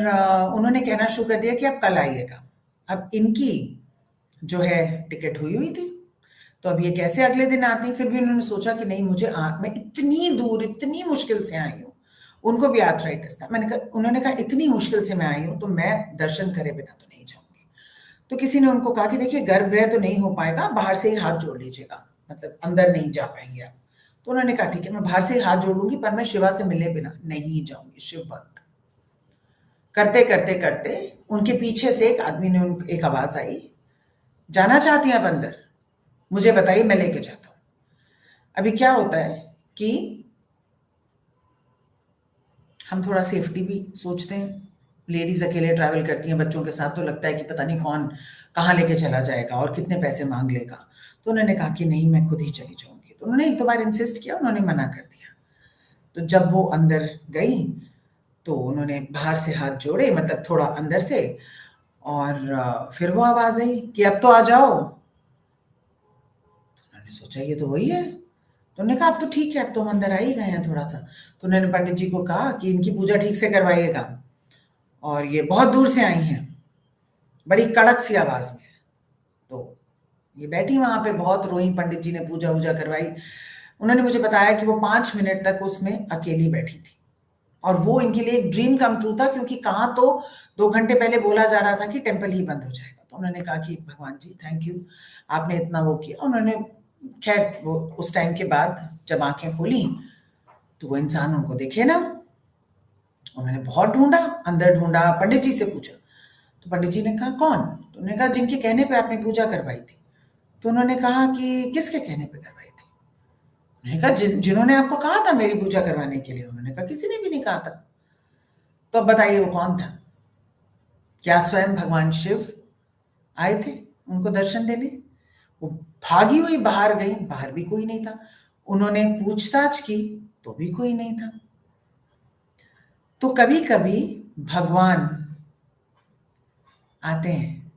उन्होंने कहना शुरू कर दिया कि आप कल आइएगा। अब इनकी जो है टिकट हुई हुई थी, तो अब ये कैसे अगले दिन आती? फिर भी उन्होंने सोचा कि नहीं, मैं इतनी दूर, इतनी मुश्किल से आई हूँ। उनको भी आर्थराइटिस था। उन्होंने कहा, इतनी मुश्किल से मैं आई हूँ, तो मैं दर्शन करे बिना तो नहीं जाऊंगी। तो किसी ने उनको कहा कि देखिए, गर्भगृह तो नहीं हो पाएगा, बाहर से ही हाथ जोड़ लीजिएगा, मतलब अंदर नहीं जा पाएंगे आप। तो उन्होंने कहा, ठीक है, मैं बाहर से ही हाथ जोड़ूंगी, पर मैं शिवा से मिले बिना नहीं जाऊंगी। शिव भक्त। करते करते करते उनके पीछे से एक आदमी ने एक आवाज आई, जाना चाहती हैं आप अंदर? मुझे बताइए, मैं लेके जाता हूं। अभी क्या होता है कि हम थोड़ा सेफ्टी भी सोचते हैं। लेडीज अकेले ट्रैवल करती हैं बच्चों के साथ, तो लगता है कि पता नहीं कौन कहाँ लेके चला जाएगा और कितने पैसे मांग लेगा। तो उन्होंने कहा कि नहीं, मैं खुद ही चली जाऊंगी। तो उन्होंने एक दो बार इंसिस्ट किया, उन्होंने मना कर दिया। तो जब वो अंदर गई, तो उन्होंने बाहर से हाथ जोड़े, मतलब थोड़ा अंदर से, और फिर वो आवाज आई कि अब तो आ जाओ। उन्होंने सोचा ये तो वही है। तो उन्होंने कहा, अब तो ठीक है, अब तो हम अंदर आ ही गए हैं थोड़ा सा। तो उन्होंने पंडित जी को कहा कि इनकी पूजा ठीक से करवाइएगा, और ये बहुत दूर से आई हैं, बड़ी कड़क सी आवाज में। तो ये बैठी वहां पे, बहुत रोई, पंडित जी ने पूजा वूजा करवाई। उन्होंने मुझे बताया कि वो 5 मिनट तक उसमें अकेली बैठी थी, और वो इनके लिए एक ड्रीम कम ट्रू था, क्योंकि कहाँ तो 2 घंटे पहले बोला जा रहा था कि टेम्पल ही बंद हो जाएगा। तो उन्होंने कहा कि भगवान जी, थैंक यू, आपने इतना वो किया। उन्होंने, खैर, वो उस टाइम के बाद जब आंखें खोली, तो वो इंसान उनको दिखे ना। उन्होंने बहुत ढूंढा, अंदर ढूंढा, पंडित जी से पूछा। तो पंडित जी ने कहा, कौन? तो उन्होंने कहा, जिनके कहने पे आपने पूजा करवाई थी। तो उन्होंने कहा कि किसके कहने पे करवाई थी? उन्होंने कहा, जिन्होंने आपको कहा था मेरी पूजा करवाने के लिए। उन्होंने कहा, किसी ने भी नहीं कहा था। तो अब बताइए वो कौन था? क्या स्वयं भगवान शिव आए थे उनको दर्शन देने? वो भागी हुई बाहर गई, बाहर भी कोई नहीं था। उन्होंने पूछताछ की, तो भी कोई नहीं था। तो कभी कभी भगवान आते हैं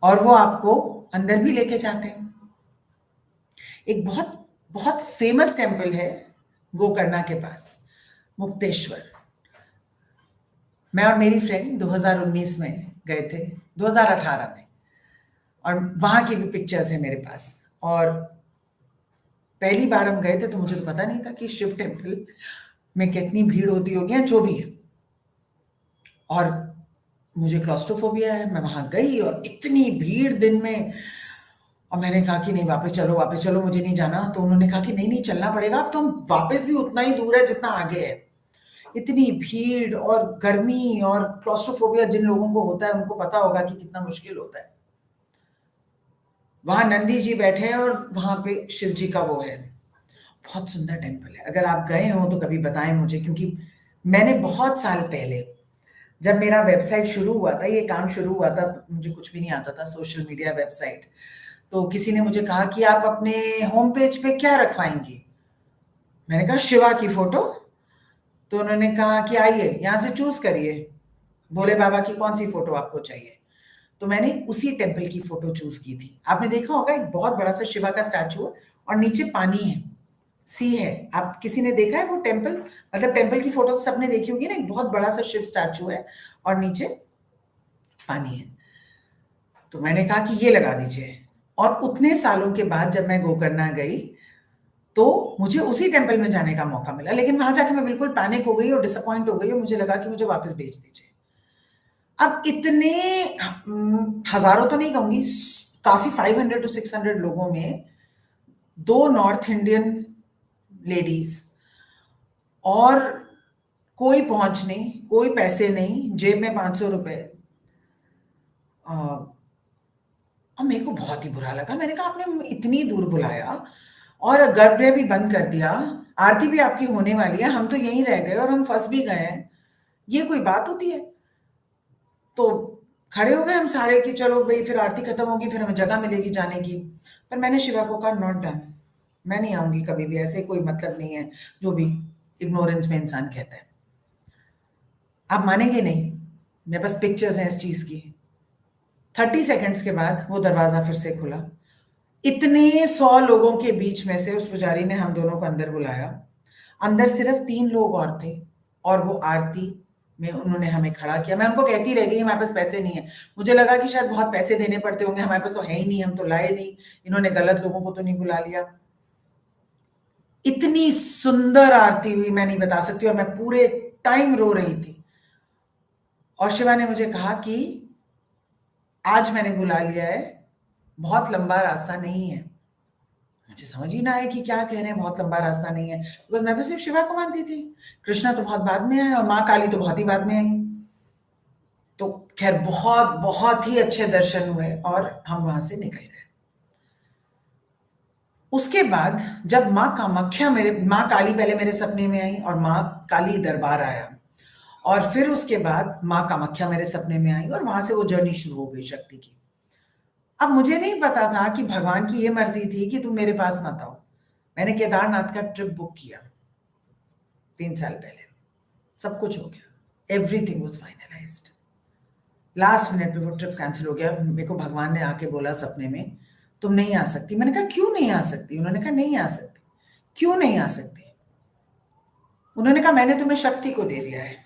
और वो आपको अंदर भी लेके जाते हैं। एक बहुत बहुत फेमस टेम्पल है गोकर्णा के पास, मुक्तेश्वर। मैं और मेरी फ्रेंड 2019 में गए थे, 2018 में, और वहां की भी पिक्चर्स है मेरे पास। और पहली बार हम गए थे, तो मुझे तो पता नहीं था कि शिव टेम्पल में कितनी भीड़ होती होगी, या जो भी है। और मुझे क्लॉस्ट्रोफोबिया है, मैं वहां गई और इतनी भीड़ दिन में, और मैंने कहा कि नहीं, वापस चलो, वापस चलो, मुझे नहीं जाना। तो उन्होंने कहा कि नहीं नहीं, चलना पड़ेगा, अब तो हम वापस भी उतना ही दूर है जितना आगे है। इतनी भीड़ और गर्मी और क्लॉस्ट्रोफोबिया जिन लोगों को होता है, उनको पता होगा कि कितना मुश्किल होता है। वहां नंदी जी बैठे हैं, और वहां पे शिव जी का वो है। बहुत सुंदर टेम्पल है। अगर आप गए हो तो कभी बताएं मुझे, क्योंकि मैंने बहुत साल पहले, जब मेरा वेबसाइट शुरू हुआ था, ये काम शुरू हुआ था, मुझे कुछ भी नहीं आता था, सोशल मीडिया, वेबसाइट। तो किसी ने मुझे कहा कि आप अपने होम पेज पे क्या रखवाएंगी? मैंने कहा, शिवा की फोटो। तो उन्होंने कहा कि आइए, यहाँ से चूज करिए, भोले बाबा की कौन सी फोटो आपको चाहिए। तो मैंने उसी टेम्पल की फोटो चूज की थी। आपने देखा होगा, एक बहुत बड़ा सा शिवा का स्टैचू है, और नीचे पानी है, सी है। आप किसी ने देखा है वो टेम्पल? मतलब टेम्पल की फोटो तो सबने देखी होगी ना, एक बहुत बड़ा सा शिव स्टैचू है, और नीचे पानी है। तो मैंने कहा कि ये लगा दीजिए। और उतने सालों के बाद जब मैं गोकर्णा गई, तो मुझे उसी टेम्पल में जाने का मौका मिला, लेकिन वहां जाके मैं बिल्कुल पैनिक हो गई और डिसअपॉइंट हो गई, और मुझे लगा कि मुझे वापस भेज दीजिए। अब इतने हजारों तो नहीं कहूंगी, काफी 500 to 600 लोगों में दो नॉर्थ इंडियन लेडीज, और कोई पहुंच नहीं, कोई पैसे नहीं, जेब में 500 रुपए। और मेरे को बहुत ही बुरा लगा। मैंने कहा, आपने इतनी दूर बुलाया और गर्भगृह भी बंद कर दिया, आरती भी आपकी होने वाली है, हम तो यहीं रह गए और हम फंस भी गए हैं, ये कोई बात होती है? तो खड़े हो गए हम सारे कि चलो भाई, फिर आरती खत्म होगी, फिर हमें जगह मिलेगी जाने की। पर मैंने शिवा को कहा, नॉट डन, मैं नहीं आऊंगी कभी भी, ऐसे कोई मतलब नहीं है जो भी इग्नोरेंस में इंसान कहता है। आप मानेंगे नहीं, मेरे पास पिक्चर्स हैं इस चीज की। 30 सेकंड्स के बाद वो दरवाजा फिर से खुला। इतने 100 लोगों के बीच में से उस पुजारी ने हम दोनों को अंदर बुलाया। अंदर सिर्फ 3 लोग और थे, और वो आरती में उन्होंने हमें खड़ा किया। मैं उनको कहती रह गई हमारे पास पैसे नहीं है। मुझे लगा कि शायद बहुत पैसे देने पड़ते होंगे, हमारे पास तो है ही नहीं, हम तो लाए नहीं, इन्होंने गलत लोगों को तो नहीं बुला लिया। इतनी सुंदर आरती हुई, मैं नहीं बता सकती, और मैं पूरे टाइम रो रही थी। और शिवा ने मुझे कहा कि आज मैंने बुला लिया है, बहुत लंबा रास्ता नहीं है। मुझे समझ ही ना आया कि क्या कह रहे हैं, बहुत लंबा रास्ता नहीं है, बिकॉज मैं तो सिर्फ शिवा को मानती थी। कृष्णा तो बहुत बाद में आया और माँ काली तो बहुत ही बाद में आई। तो खैर बहुत बहुत ही अच्छे दर्शन हुए और हम वहां से निकल गए। उसके बाद जब माँ काली पहले मेरे सपने में आई और माँ काली दरबार आया, और फिर उसके बाद माँ कामाख्या मेरे सपने में आई, और वहां से वो जर्नी शुरू हो गई शक्ति की। अब मुझे नहीं पता था कि भगवान की ये मर्जी थी कि तुम मेरे पास मत आओ। मैंने केदारनाथ का ट्रिप बुक किया 3 साल पहले, सब कुछ हो गया, everything was finalised. Last minute पे वो ट्रिप कैंसिल हो गया। मेरे को भगवान ने आके बोला सपने में, तुम नहीं आ सकती। मैंने कहा क्यों नहीं आ सकती? उन्होंने कहा नहीं आ सकती। क्यों नहीं आ सकती? उन्होंने कहा मैंने तुम्हें शक्ति को दे दिया है,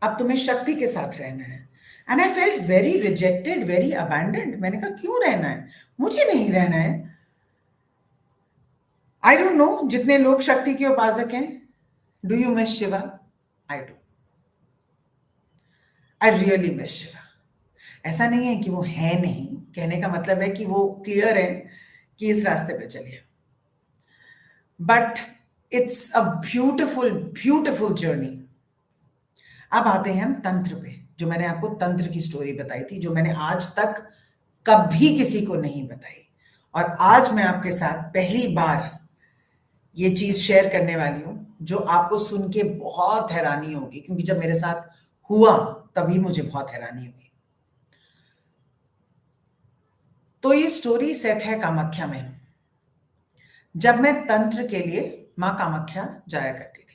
अब तुम्हें शक्ति के साथ रहना है। And I felt very rejected, very abandoned. मैंने कहा क्यों रहना है? मुझे नहीं रहना है। आई डोंट नो जितने लोग शक्ति के उपासक हैं, do you miss Shiva? I do. I really miss Shiva. ऐसा नहीं है कि वो है नहीं, कहने का मतलब है कि वो क्लियर है कि इस रास्ते पे चलिए। But it's a beautiful beautiful journey. अब आते हैं हम तंत्र पे, जो मैंने आपको तंत्र की स्टोरी बताई थी, जो मैंने आज तक कभी किसी को नहीं बताई। और आज मैं आपके साथ पहली बार ये चीज शेयर करने वाली हूं, जो आपको सुन के बहुत हैरानी होगी, क्योंकि जब मेरे साथ हुआ तभी मुझे बहुत हैरानी हुई। तो ये स्टोरी सेट है कामाख्या में, जब मैं तंत्र के लिए माँ कामाख्या जाया करती थी।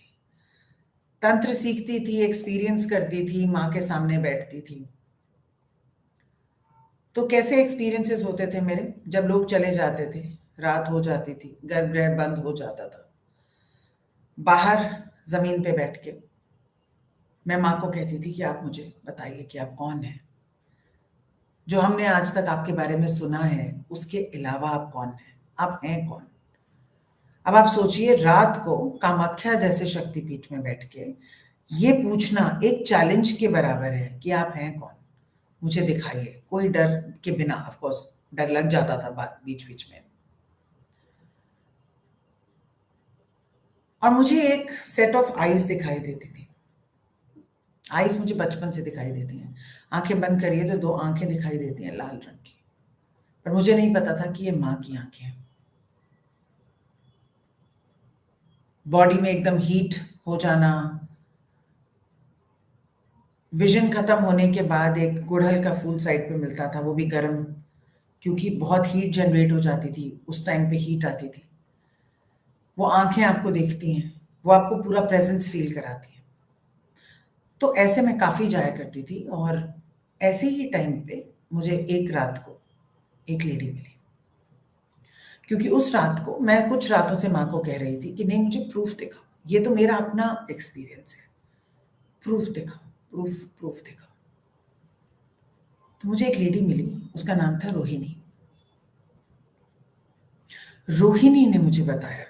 तंत्र सीखती थी, एक्सपीरियंस करती थी, माँ के सामने बैठती थी। तो कैसे एक्सपीरियंसेस होते थे मेरे? जब लोग चले जाते थे, रात हो जाती थी, गर्भगृह बंद हो जाता था, बाहर जमीन पे बैठ के मैं माँ को कहती थी कि आप मुझे बताइए कि आप कौन हैं, जो हमने आज तक आपके बारे में सुना है उसके अलावा आप कौन हैं, आप हैं कौन? अब आप सोचिए, रात को कामाख्या जैसे शक्तिपीठ में बैठ के ये पूछना एक चैलेंज के बराबर है कि आप हैं कौन, मुझे दिखाइए, कोई डर के बिना। ऑफ कोर्स डर लग जाता था बीच बीच में। और मुझे एक सेट ऑफ आईज दिखाई देती थी। आईज मुझे बचपन से दिखाई देती हैं, आंखें बंद करिए तो 2 आंखें दिखाई देती हैं लाल रंग की, पर मुझे नहीं पता था कि ये माँ की आंखें हैं। बॉडी में एकदम हीट हो जाना, विजन खत्म होने के बाद एक गुड़हल का फूल साइड पे मिलता था, वो भी गर्म, क्योंकि बहुत हीट जनरेट हो जाती थी उस टाइम पे, हीट आती थी। वो आंखें आपको देखती हैं, वो आपको पूरा प्रेजेंस फील कराती हैं। तो ऐसे मैं काफ़ी जाया करती थी, और ऐसे ही टाइम पे मुझे एक रात को एक लेडी मिली, क्योंकि उस रात को मैं कुछ रातों से माँ को कह रही थी कि नहीं मुझे प्रूफ दिखाओ, ये तो मेरा अपना एक्सपीरियंस है, प्रूफ दिखाओ, प्रूफ प्रूफ दिखाओ। तो मुझे एक लेडी मिली, उसका नाम था रोहिणी। रोहिणी ने मुझे बताया,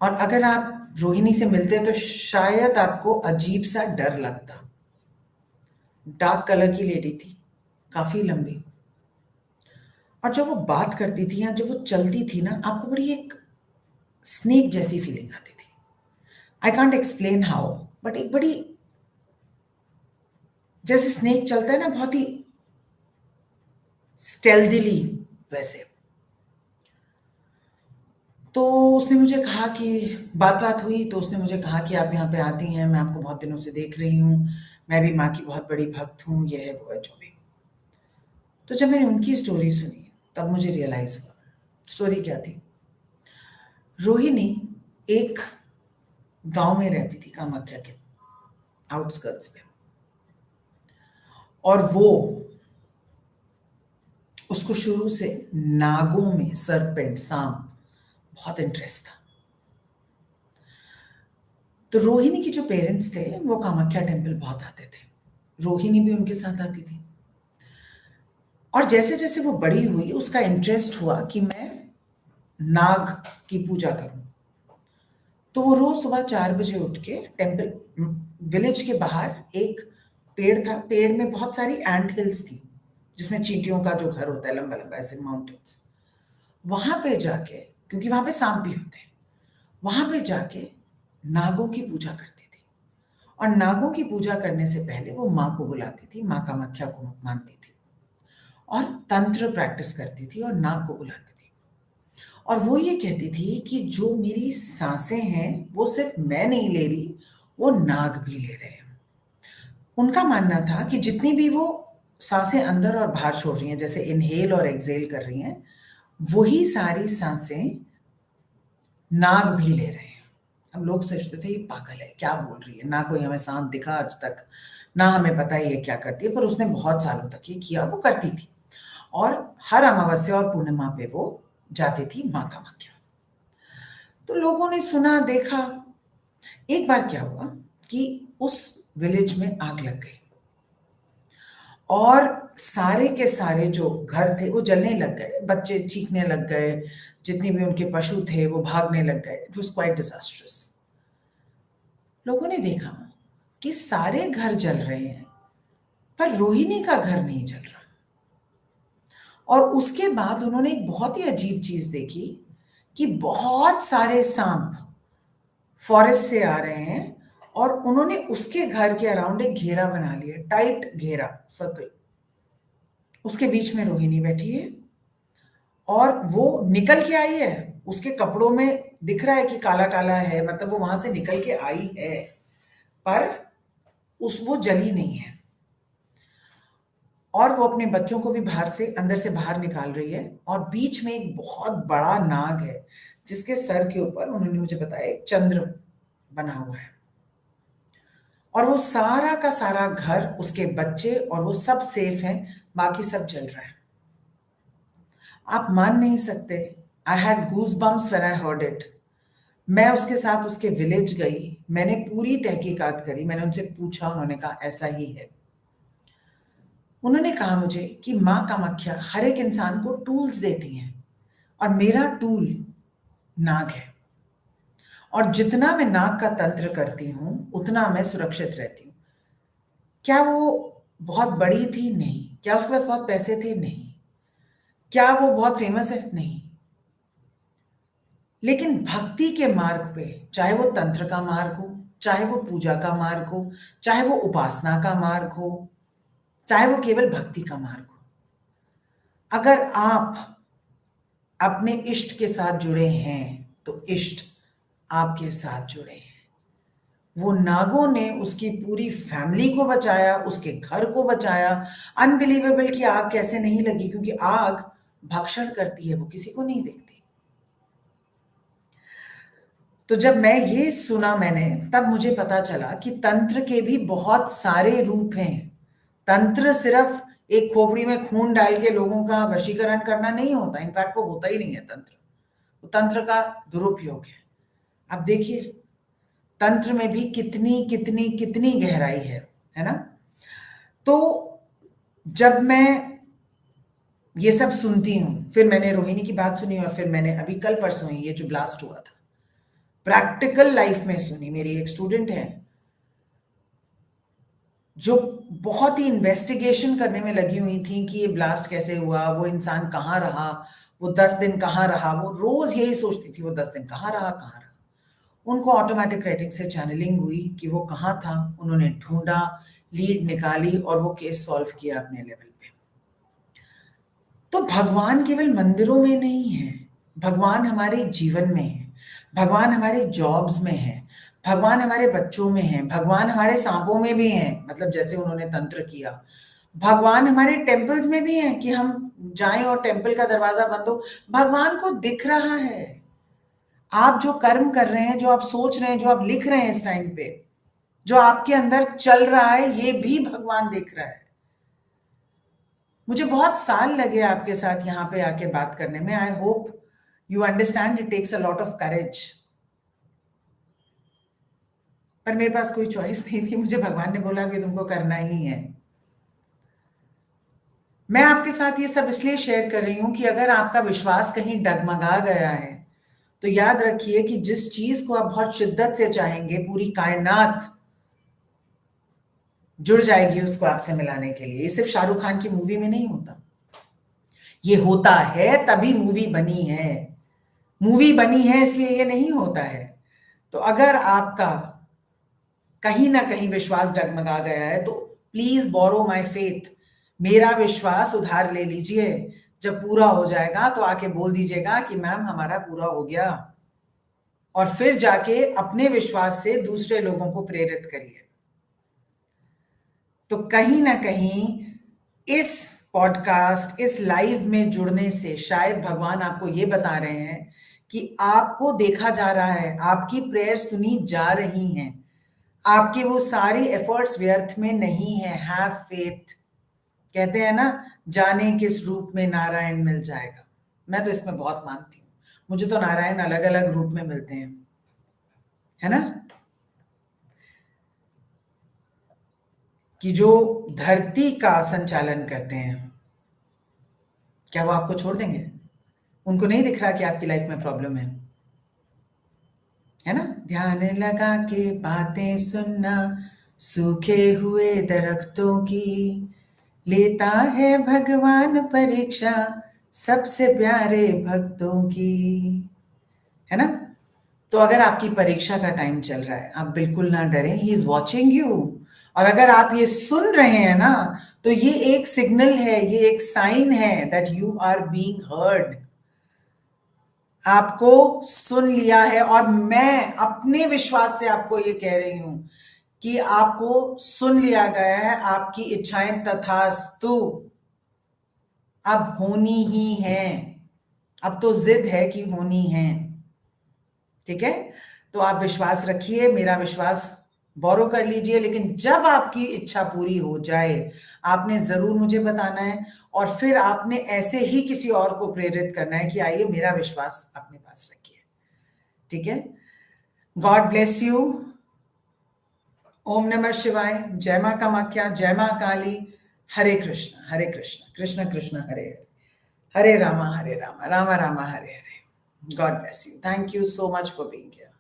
और अगर आप रोहिणी से मिलते तो शायद आपको अजीब सा डर लगता। डार्क कलर की लेडी थी, काफी लंबी, और जब वो बात करती थी या जब वो चलती थी ना, आपको बड़ी एक स्नेक जैसी फीलिंग आती थी। I can't explain how, but एक बड़ी, जैसे स्नेक चलता है ना बहुत ही स्टेल्दिली, वैसे। तो उसने मुझे कहा कि बात हुई, तो उसने मुझे कहा कि आप यहाँ पे आती हैं, मैं आपको बहुत दिनों से देख रही हूँ, मैं भी माँ की बहुत बड़ी भक्त हूँ, ये है वो है जो भी। तो जब मैंने उनकी स्टोरी सुनी, तब मुझे रियलाइज हुआ स्टोरी क्या थी। रोहिणी एक गांव में रहती थी, कामाख्या के आउटस्कर्ट्स पे, और वो उसको शुरू से नागों में, सरपेंट, सांप, बहुत इंटरेस्ट था। तो रोहिणी के जो पेरेंट्स थे वो कामाख्या टेम्पल बहुत आते थे, रोहिणी भी उनके साथ आती थी। और जैसे जैसे वो बड़ी हुई उसका इंटरेस्ट हुआ कि मैं नाग की पूजा करूं। तो वो रोज सुबह 4 बजे उठ के टेम्पल, विलेज के बाहर एक पेड़ था, पेड़ में बहुत सारी एंट हिल्स थी जिसमें चींटियों का जो घर होता है, लंबा लंबा ऐसे माउंटेन्स, वहां पे जाके, क्योंकि वहां पे सांप भी होते हैं, वहां पे जाके नागों की पूजा करती थी। और नागों की पूजा करने से पहले वो माँ को बुलाती थी, माँ कामाख्या को मानती थी, और तंत्र प्रैक्टिस करती थी और नाग को बुलाती थी। और वो ये कहती थी कि जो मेरी सांसें हैं वो सिर्फ मैं नहीं ले रही, वो नाग भी ले रहे हैं। उनका मानना था कि जितनी भी वो सांसें अंदर और बाहर छोड़ रही हैं, जैसे इनहेल और एक्सेल कर रही हैं, वही सारी सांसें नाग भी ले रहे हैं। हम लोग सोचते थे ये पागल है, क्या बोल रही है, ना कोई हमें सांप दिखा आज तक, ना हमें पता ही है क्या करती है, पर उसने बहुत सालों तक ये किया, वो करती थी। और हर अमावस्या और पूर्णिमा पे वो जाती थी माँ कामाख्या। तो लोगों ने सुना, देखा। एक बार क्या हुआ कि उस विलेज में आग लग गई और सारे के सारे जो घर थे वो जलने लग गए, बच्चे चीखने लग गए, जितने भी उनके पशु थे वो भागने लग गए। It was quite disastrous. लोगों ने देखा कि सारे घर जल रहे हैं पर रोहिणी का घर नहीं जल रहा। और उसके बाद उन्होंने एक बहुत ही अजीब चीज देखी कि बहुत सारे सांप फॉरेस्ट से आ रहे हैं और उन्होंने उसके घर के अराउंड एक घेरा बना लिया, टाइट घेरा, सर्कल। उसके बीच में रोहिणी बैठी है और वो निकल के आई है, उसके कपड़ों में दिख रहा है कि काला काला है, मतलब वो वहां से निकल के आई है, पर वो जली नहीं है। और वो अपने बच्चों को भी बाहर से, अंदर से बाहर निकाल रही है, और बीच में एक बहुत बड़ा नाग है जिसके सर के ऊपर, उन्होंने मुझे बताया, एक चंद्र बना हुआ है। और वो सारा का सारा घर, उसके बच्चे और वो सब सेफ हैं, बाकी सब जल रहा है। आप मान नहीं सकते, I had goose bumps when I heard it. मैं उसके साथ उसके विलेज गई, मैंने पूरी तहकीकात करी, मैंने उनसे पूछा, उन्होंने कहा ऐसा ही है। उन्होंने कहा मुझे कि माँ कामाख्या हर एक इंसान को टूल्स देती हैं और मेरा टूल नाग है, और जितना मैं नाग का तंत्र करती हूं उतना मैं सुरक्षित रहती हूँ। क्या वो बहुत बड़ी थी? नहीं। क्या उसके पास बहुत पैसे थे? नहीं। क्या वो बहुत फेमस है? नहीं। लेकिन भक्ति के मार्ग पे, चाहे वो तंत्र का मार्ग हो, चाहे वो पूजा का मार्ग हो, चाहे वो उपासना का मार्ग हो, चाहे वो केवल भक्ति का मार्ग हो, अगर आप अपने इष्ट के साथ जुड़े हैं तो इष्ट आपके साथ जुड़े हैं। वो नागों ने उसकी पूरी फैमिली को बचाया, उसके घर को बचाया। अनबिलीवेबल कि आग कैसे नहीं लगी, क्योंकि आग भक्षण करती है, वो किसी को नहीं देखती। तो जब मैं ये सुना मैंने, तब मुझे पता चला कि तंत्र के भी बहुत सारे रूप हैं। तंत्र सिर्फ एक खोपड़ी में खून डाल के लोगों का वशीकरण करना नहीं होता, इनफैक्ट वो होता ही नहीं है तंत्र, वो तंत्र का दुरुपयोग है। अब देखिए तंत्र में भी कितनी कितनी कितनी गहराई है ना। तो जब मैं ये सब सुनती हूँ, फिर मैंने रोहिणी की बात सुनी, और फिर मैंने अभी कल परसों ही ये जो ब्लास्ट हुआ था प्रैक्टिकल लाइफ में सुनी। मेरी एक स्टूडेंट है जो बहुत ही इन्वेस्टिगेशन करने में लगी हुई थी कि ये ब्लास्ट कैसे हुआ, वो इंसान कहाँ रहा, वो 10 दिन कहाँ रहा, वो रोज यही सोचती थी वो 10 दिन कहाँ रहा, कहाँ रहा। उनको ऑटोमेटिक राइटिंग से चैनलिंग हुई कि वो कहाँ था, उन्होंने ढूंढा, लीड निकाली और वो केस सॉल्व किया अपने लेवल पे। तो भगवान केवल मंदिरों में नहीं है, भगवान हमारे जीवन में है, भगवान हमारे जॉब्स में है, भगवान हमारे बच्चों में है, भगवान हमारे सांपों में भी हैं, मतलब जैसे उन्होंने तंत्र किया। भगवान हमारे टेम्पल्स में भी हैं कि हम जाएं और टेम्पल का दरवाजा बंद हो, भगवान को दिख रहा है। आप जो कर्म कर रहे हैं, जो आप सोच रहे हैं, जो आप लिख रहे हैं इस टाइम पे, जो आपके अंदर चल रहा है, ये भी भगवान देख रहा है। मुझे बहुत साल लगे आपके साथ यहाँ पे आके बात करने में। I hope you understand it takes a lot of courage. पर मेरे पास कोई चॉइस नहीं थी, मुझे भगवान ने बोला कि तुमको करना ही है। मैं आपके साथ ये सब इसलिए शेयर कर रही हूं कि अगर आपका विश्वास कहीं डगमगा गया है तो याद रखिए कि जिस चीज को आप बहुत शिद्दत से चाहेंगे, पूरी कायनात जुड़ जाएगी उसको आपसे मिलाने के लिए। ये सिर्फ शाहरुख खान की मूवी में नहीं होता, ये होता है तभी मूवी बनी है। मूवी बनी है इसलिए ये नहीं होता है। तो अगर आपका कहीं ना कहीं विश्वास डगमगा गया है तो प्लीज बोरो माय फेथ, मेरा विश्वास उधार ले लीजिए। जब पूरा हो जाएगा तो आके बोल दीजिएगा कि मैम हमारा पूरा हो गया, और फिर जाके अपने विश्वास से दूसरे लोगों को प्रेरित करिए। तो कहीं ना कहीं इस पॉडकास्ट, इस लाइव में जुड़ने से शायद भगवान आपको ये बता रहे हैं कि आपको देखा जा रहा है, आपकी प्रेयर सुनी जा रही हैं, आपके वो सारे एफर्ट्स व्यर्थ में नहीं है। Have faith. कहते हैं ना, जाने किस रूप में नारायण मिल जाएगा। मैं तो इसमें बहुत मानती हूँ। मुझे तो नारायण अलग अलग रूप में मिलते हैं, है ना। कि जो धरती का संचालन करते हैं, क्या वो आपको छोड़ देंगे? उनको नहीं दिख रहा कि आपकी लाइफ में प्रॉब्लम है ना। ध्यान लगा के बातें सुनना, सूखे हुए दरख्तों की, लेता है भगवान परीक्षा सबसे प्यारे भक्तों की, है ना। तो अगर आपकी परीक्षा का टाइम चल रहा है, आप बिल्कुल ना डरें, ही इज वॉचिंग यू। और अगर आप ये सुन रहे हैं ना, तो ये एक सिग्नल है, ये एक साइन है that you are being heard. आपको सुन लिया है, और मैं अपने विश्वास से आपको ये कह रही हूं कि आपको सुन लिया गया है। आपकी इच्छाएं तथास्तु अब होनी ही है। अब तो जिद है कि होनी है, ठीक है। तो आप विश्वास रखिए, मेरा विश्वास बोरो कर लीजिए, लेकिन जब आपकी इच्छा पूरी हो जाए आपने जरूर मुझे बताना है, और फिर आपने ऐसे ही किसी और को प्रेरित करना है कि आइए मेरा विश्वास अपने पास रखिए, ठीक है। God bless you. ओम नमः शिवाय। जय मां कामाख्या, जय मां काली। हरे कृष्ण कृष्ण कृष्ण हरे हरे, हरे रामा रामा रामा हरे हरे। God bless you. Thank you so much for being here.